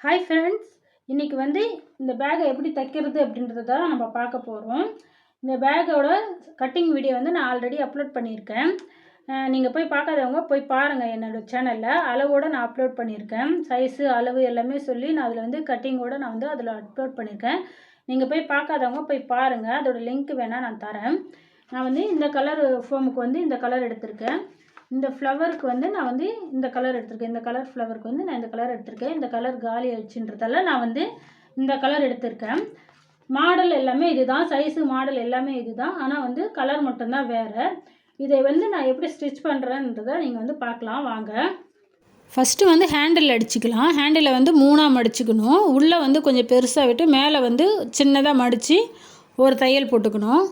Hi friends, இன்றைக்கி இந்த பேக்கை எப்படி தைக்கிறது அப்படின்றத தான் நம்ம பார்க்க போகிறோம். இந்த பேக்கோட கட்டிங் வீடியோ நான் ஆல்ரெடி அப்லோட் பண்ணியிருக்கேன். நீங்கள் போய் பார்க்காதவங்க போய் பாருங்கள். என்னோடய சேனலில் அளவோடு நான் அப்லோட் பண்ணியிருக்கேன். சைஸு அளவு எல்லாமே சொல்லி நான் அதில் கட்டிங்கோடு நான் அதில் அப்லோட் பண்ணியிருக்கேன். நீங்கள் போய் பார்க்காதவங்க போய் பாருங்கள். அதோடய லிங்க் வேணால் நான் தரேன். நான் இந்த கலர் ஃபோமுக்கு இந்த கலர் எடுத்திருக்கேன். இந்த ஃப்ளவருக்கு நான் இந்த கலர் எடுத்திருக்கேன். இந்த கலர் ஃப்ளவருக்கு நான் இந்த கலர் எடுத்திருக்கேன். இந்த கலர் காலி ஆயிடுச்சுன்றதால நான் இந்த கலர் எடுத்திருக்கேன். மாடல் எல்லாமே இதுதான், சைஸு மாடல் எல்லாமே இதுதான். ஆனால் கலர் மட்டும்தான் வேறு. இதை நான் எப்படி ஸ்டிச் பண்ணுறேன்றதை நீங்கள் பார்க்கலாம் வாங்க. ஃபஸ்ட்டு ஹேண்டில் அடிச்சுக்கலாம். ஹேண்டிலை மூணாக மடிச்சுக்கணும். உள்ளே கொஞ்சம் பெருசாக விட்டு மேலே சின்னதாக மடித்து ஒரு தையல் போட்டுக்கணும்.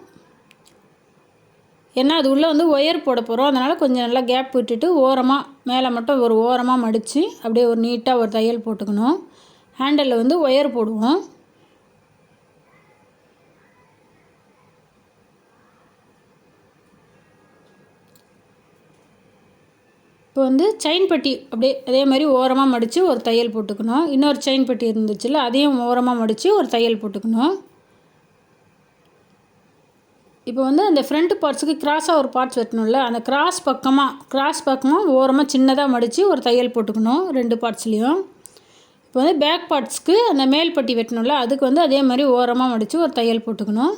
ஏன்னா அது உள்ளே ஒயர் போட போகிறோம். அதனால் கொஞ்சம் நல்லா கேப் விட்டுட்டு ஓரமாக மேலே மட்டும் ஒரு ஓரமாக மடித்து அப்படியே ஒரு நீட்டாக ஒரு தையல் போட்டுக்கணும். ஹேண்டலில் ஒயர் போடுவோம். இப்போ செயின் பட்டி அப்படியே அதே மாதிரி ஓரமாக மடித்து ஒரு தையல் போட்டுக்கணும். இன்னொரு செயின் பட்டி இருந்துச்சுல்ல, அதையும் ஓரமாக மடித்து ஒரு தையல் போட்டுக்கணும். இப்போ அந்த ஃப்ரண்ட் பார்ட்ஸுக்கு கிராஸாக ஒரு பார்ட்ஸ் வெட்டணும்ல, அந்த கிராஸ் பக்கமாக ஓரமாக சின்னதாக மடித்து ஒரு தையல் போட்டுக்கணும் ரெண்டு பார்ட்ஸ்லேயும். இப்போ பேக் பார்ட்ஸ்க்கு அந்த மேல் பட்டி வெட்டணும்ல, அதுக்கு அதே மாதிரி ஓரமாக மடித்து ஒரு தையல் போட்டுக்கணும்.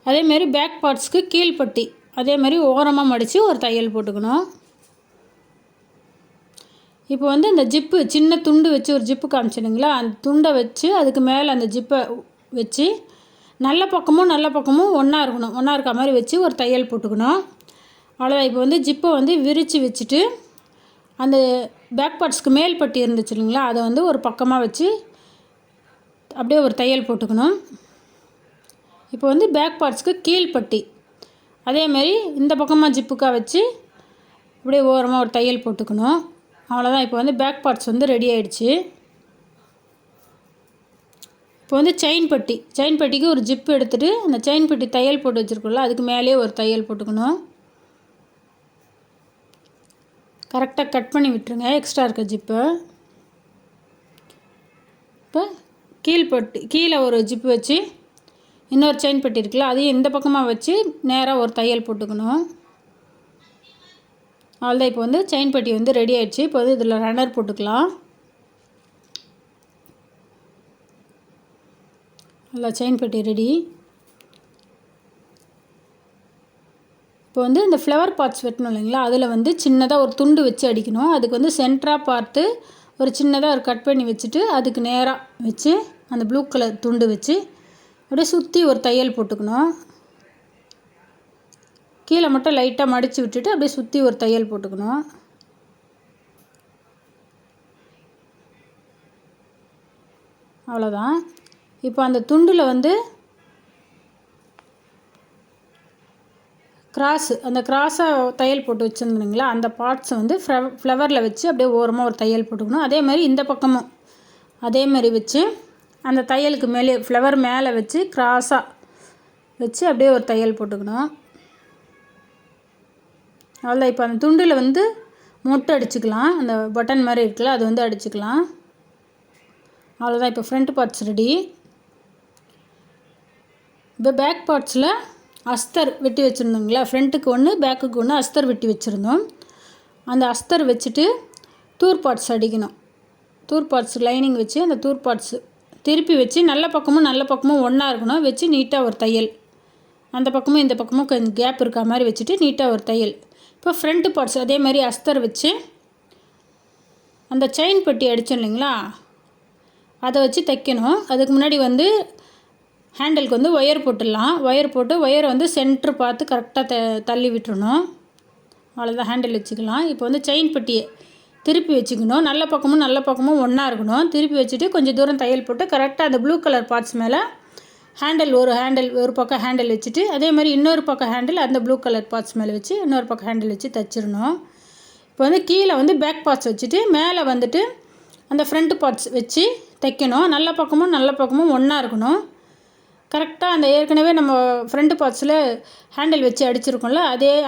அதேமாரி பேக் பார்ட்ஸ்க்கு கீழ்பட்டி அதே மாதிரி ஓரமாக மடித்து ஒரு தையல் போட்டுக்கணும். இப்போ இந்த ஜிப்பு சின்ன துண்டு வச்சு ஒரு ஜிப்பு காமிச்சிடுங்களா, அந்த துண்டை வச்சு அதுக்கு மேலே அந்த ஜிப்பை வச்சு நல்ல பக்கமும் ஒன்றா இருக்கணும். ஒன்றா இருக்க மாதிரி வச்சு ஒரு தையல் போட்டுக்கணும். அவ்வளோதான். இப்போ ஜிப்பை விரித்து வச்சுட்டு அந்த பேக் பார்ட்ஸ்க்கு மேல் பட்டி இருந்துச்சு இல்லைங்களா, அதை ஒரு பக்கமாக வச்சு அப்படியே ஒரு தையல் போட்டுக்கணும். இப்போ பேக் பார்ட்ஸ்க்கு கீழ்பட்டி அதேமாரி இந்த பக்கமாக ஜிப்புக்காக வச்சு அப்படியே ஓரமாக ஒரு தையல் போட்டுக்கணும். அவ்வளோதான். இப்போ பேக் பார்ட்ஸ் ரெடி ஆகிடுச்சு. இப்போ செயின் பட்டிக்கு ஒரு ஜிப்பு எடுத்துகிட்டு அந்த செயின் பட்டி தையல் போட்டு வச்சுருக்கோம்ல, அதுக்கு மேலேயே ஒரு தையல் போட்டுக்கணும். கரெக்டாக கட் பண்ணி விட்டுருங்க எக்ஸ்ட்ரா இருக்க ஜிப்பை. இப்போ கீழே ஒரு ஜிப்பு வச்சு இன்னொரு செயின் பட்டி இருக்குல்ல, அதையும் இந்த பக்கமாக வச்சு நேராக ஒரு தையல் போட்டுக்கணும். அவ்வளோதான். இப்போ செயின் பட்டி ரெடி ஆகிடுச்சு. இப்போ இதில் ரன்னர் போட்டுக்கலாம். நல்லா செயின் பட்டி ரெடி. இப்போ இந்த ஃப்ளவர் பார்ட்ஸ் வெட்டணும் இல்லைங்களா, அதில் சின்னதாக ஒரு துண்டு வச்சு அடிக்கணும். அதுக்கு சென்டராக பார்த்து ஒரு சின்னதாக ஒரு கட் பண்ணி வச்சுட்டு அதுக்கு நேராக வச்சு அந்த ப்ளூ கலர் துண்டு வச்சு அப்படியே சுற்றி ஒரு தையல் போட்டுக்கணும். கீழே மட்டும் லைட்டாக மடித்து விட்டுட்டு அப்படியே சுற்றி ஒரு தையல் போட்டுக்கணும். அவ்வளோதான். இப்போ அந்த துண்டில் அந்த கிராஸாக தையல் போட்டு வச்சுருந்தீங்களா, அந்த பார்ட்ஸை ஃப்ளவரில் வச்சு அப்படியே ஓரமாக ஒரு தையல் போட்டுக்கணும். அதே மாதிரி இந்த பக்கமும் அதே மாதிரி வச்சு அந்த தையலுக்கு மேலே ஃப்ளவர் மேலே வச்சு கிராஸாக வச்சு அப்படியே ஒரு தையல் போட்டுக்கணும். அவ்வளோ. இப்போ அந்த துண்டில் மொட்டை அடிச்சுக்கலாம். அந்த பட்டன் மாதிரி இருக்குல்ல, அது அடிச்சுக்கலாம். அவ்வளோதான். இப்போ ஃப்ரண்ட் பார்ட்ஸ் ரெடி. இப்போ பேக் பார்ட்ஸில் அஸ்தர் வெட்டி வச்சுருந்தோங்களா, ஃப்ரண்ட்டுக்கு ஒன்று பேக்குக்கு ஒன்று அஸ்தர் வெட்டி வச்சுருந்தோம். அந்த அஸ்தர் வச்சுட்டு தூர் பார்ட்ஸ் அடிக்கணும். தூர் பார்ட்ஸ் லைனிங் வச்சு அந்த தூர் பார்ட்ஸ் திருப்பி வச்சு நல்ல பக்கமும் ஒன்றா இருக்கணும். வச்சு நீட்டாக ஒரு தையல் அந்த பக்கமும் இந்த பக்கமும் கொஞ்சம் கேப் இருக்க மாதிரி வச்சுட்டு நீட்டாக ஒரு தையல். இப்போ ஃப்ரண்ட் பார்ட்ஸ் அதே மாதிரி அஸ்தர் வச்சு அந்த செயின் பட்டி அடித்தோம் இல்லைங்களா, அதை வச்சு தைக்கணும். அதுக்கு முன்னாடி ஹேண்டலுக்கு ஒயர் போட்டுடலாம். ஒயரை சென்ட்ரு பார்த்து கரெக்டாக தள்ளி விட்டுறணும். அவ்வளோதான். ஹேண்டில் வச்சுக்கலாம். இப்போ செயின் பட்டியை திருப்பி வச்சுக்கணும். நல்ல பக்கமும் ஒன்றா இருக்கணும். திருப்பி வச்சுட்டு கொஞ்சம் தூரம் தையல் போட்டு கரெக்டாக அந்த ப்ளூ கலர் பார்ட்ஸ் மேலே ஒரு பக்கம் ஹேண்டில் வச்சுட்டு அதே மாதிரி இன்னொரு பக்கம் ஹேண்டில் அந்த ப்ளூ கலர் பார்ட்ஸ் மேலே வச்சு இன்னொரு பக்கம் ஹேண்டில் வச்சு தைச்சிடணும். இப்போ கீழே பேக் பார்ட்ஸ் வச்சுட்டு மேலே அந்த ஃப்ரண்ட் பார்ட்ஸ் வச்சு தைக்கணும். நல்ல பக்கமும் ஒன்றா இருக்கணும். கரெக்டாக அந்த ஏற்கனவே நம்ம ஃப்ரண்ட் பார்ட்ஸில் ஹேண்டில் வச்சு அடிச்சிருக்கோம்ல,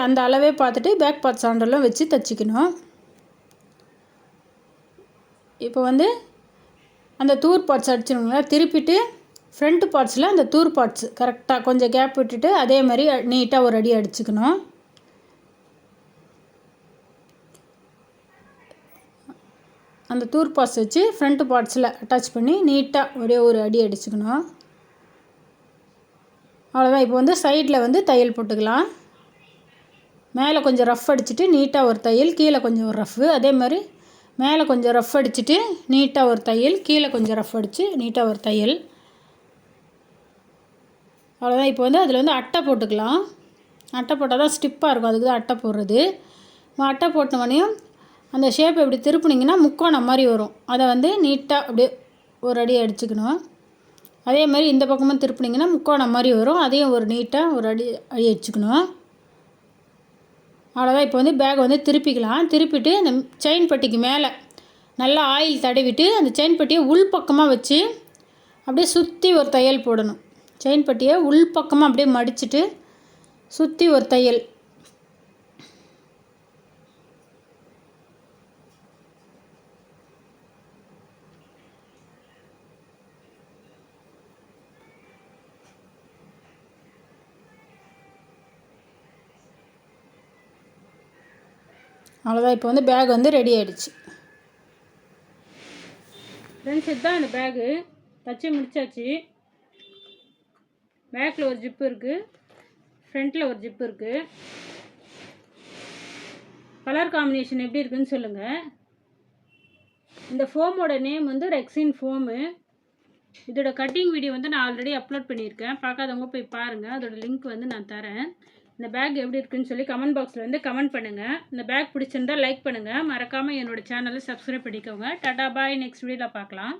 அந்த அளவே பார்த்துட்டு பேக் பார்ட்ஸ் ஹேண்டலும் வச்சு தைச்சிக்கணும். இப்போ அந்த தூர் பார்ட்ஸ் அடிச்சிடுங்களா, திருப்பிட்டு ஃப்ரண்ட் பார்ட்ஸில் அந்த தூர் பார்ட்ஸ் கரெக்டாக கொஞ்சம் கேப் விட்டுட்டு அதே மாதிரி நீட்டாக ஒரு அடி அடிச்சுக்கணும். அந்த தூர் பார்ட்ஸ் வச்சு ஃப்ரண்ட் பார்ட்ஸில் அட்டாச் பண்ணி நீட்டாக ஒரே ஒரு அடி அடிச்சுக்கணும். அவ்வளோதான். இப்போ வந்து சைடில் தையல் போட்டுக்கலாம். மேலே கொஞ்சம் ரஃப் அடிச்சுட்டு நீட்டாக ஒரு தையல், கீழே கொஞ்சம் ஒரு ரஃப்பு. அதே மாதிரி மேலே கொஞ்சம் ரஃப் அடிச்சுட்டு நீட்டாக ஒரு தையல், கீழே கொஞ்சம் ரஃப் அடித்து நீட்டாக ஒரு தையல். அவ்வளோதான். இப்போ அதில் அட்டை போட்டுக்கலாம். அட்டை போட்டால் தான் ஸ்டிப்பாக இருக்கும், அதுக்கு தான் அட்டை போடுறது. அட்டை போட்டவொடனையும் அந்த ஷேப் இப்படி திருப்பினீங்கன்னா முக்கோணம் மாதிரி வரும். அதை நீட்டாக அப்படியே ஒரு அடி அடிச்சுக்கணும். அதே மாதிரி இந்த பக்கமும் திருப்பினீங்கன்னா முக்கோணம் மாதிரி வரும், அதையும் ஒரு நீட்டாக ஒரு அடி அடிச்சுக்கணும். அவ்வளோதான். இப்போ பேக் திருப்பிக்கலாம். திருப்பிட்டு அந்த செயின் பட்டிக்கு மேலே நல்லா ஆயில் தடவிட்டு அந்த செயின் பட்டியை உள் பக்கமாக வச்சு அப்படியே சுற்றி ஒரு தையல் போடணும். செயின் பட்டியை உள் பக்கமாக அப்படியே மடிச்சுட்டு சுற்றி ஒரு தையல். அவ்வளோதான். இப்போ பேக் ரெடி ஆகிடுச்சு. ஃப்ரெண்ட்ஸ், இதுதான் அந்த பேகு தச்சு முடிச்சாச்சு. பேக்கில் ஒரு ஜிப்பு இருக்குது, ஃப்ரண்ட்டில் ஒரு ஜிப்பு இருக்குது. கலர் காம்பினேஷன் எப்படி இருக்குதுன்னு சொல்லுங்கள். இந்த ஃபோமோட நேம் ரெக்ஸின் ஃபோமு. இதோட கட்டிங் வீடியோ நான் ஆல்ரெடி அப்லோட் பண்ணியிருக்கேன், பார்க்காதவங்க போய் பாருங்கள். அதோட லிங்க் நான் தரேன். இந்த பேக் எப்படி இருக்குன்னு சொல்லி கமெண்ட் பாக்ஸில் கமெண்ட் பண்ணுங்கள். இந்த பேக் பிடிச்சிருந்தால் லைக் பண்ணுங்கள். மறக்காமல் என்னோடய சேனலை சப்ஸ்கிரைப் பண்ணிக்கோங்க. டாடா பாய். நெக்ஸ்ட் வீடியோவில் பார்க்கலாம்.